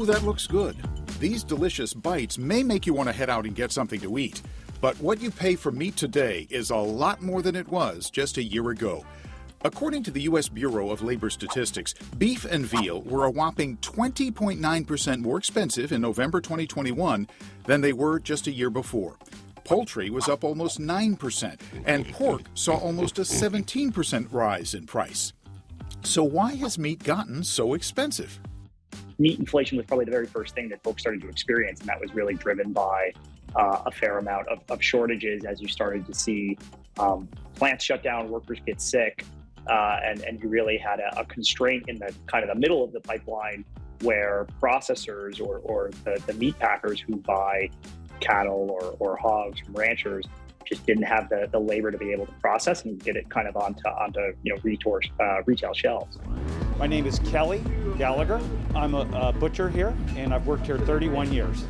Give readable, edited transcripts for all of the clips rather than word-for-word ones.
Ooh, that looks good. These delicious bites may make you want to head out and get something to eat. But what you pay for meat today is a lot more than it was just a year ago. According to the U.S. Bureau of Labor Statistics, beef and veal were a whopping 20.9% more expensive in November 2021 than they were just a year before. Poultry was up almost 9%, and pork saw almost a 17% rise in price. So why has meat gotten so expensive? Meat inflation was probably the very first thing that folks started to experience, and that was really driven by a fair amount of shortages as you started to see plants shut down, workers get sick, and you really had a constraint in the kind of the middle of the pipeline where processors or the meat packers who buy cattle or hogs from ranchers just didn't have the labor to be able to process and get it kind of onto retail shelves. My name is Kelly Gallagher. I'm a butcher here, and I've worked here 31 years.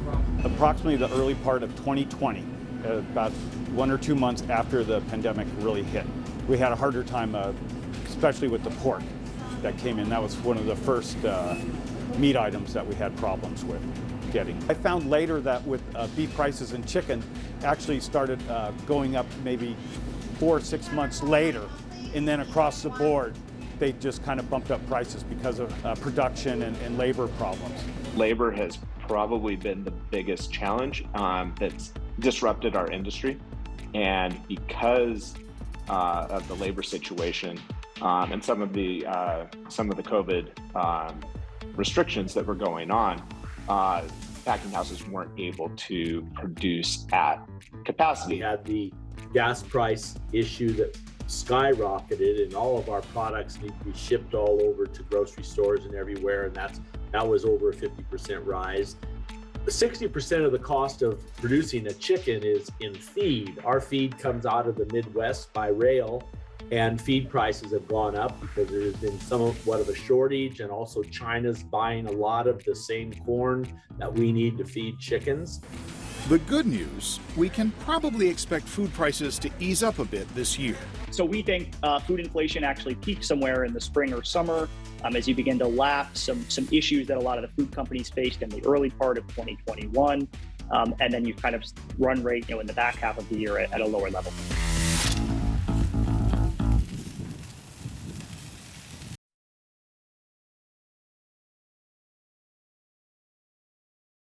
Approximately the early part of 2020, about 1 or 2 months after the pandemic really hit, we had a harder time, especially with the pork that came in. That was one of the first meat items that we had problems with getting. I found later that with beef prices and chicken actually started going up maybe 4 or 6 months later, and then across the board they just kind of bumped up prices because of production and labor problems. Labor has probably been the biggest challenge that's disrupted our industry, and because of the labor situation and some of the COVID restrictions that were going on, packing houses weren't able to produce at capacity. We had the gas price issue that skyrocketed, and all of our products need to be shipped all over to grocery stores and everywhere, and that was over a 50% rise. 60% of the cost of producing a chicken is in feed. Our feed comes out of the Midwest by rail, and feed prices have gone up because there has been somewhat of a shortage, and also China's buying a lot of the same corn that we need to feed chickens. The good news, we can probably expect food prices to ease up a bit this year. So we think food inflation actually peaks somewhere in the spring or summer as you begin to lap some issues that a lot of the food companies faced in the early part of 2021. And then you kind of run rate in the back half of the year at a lower level.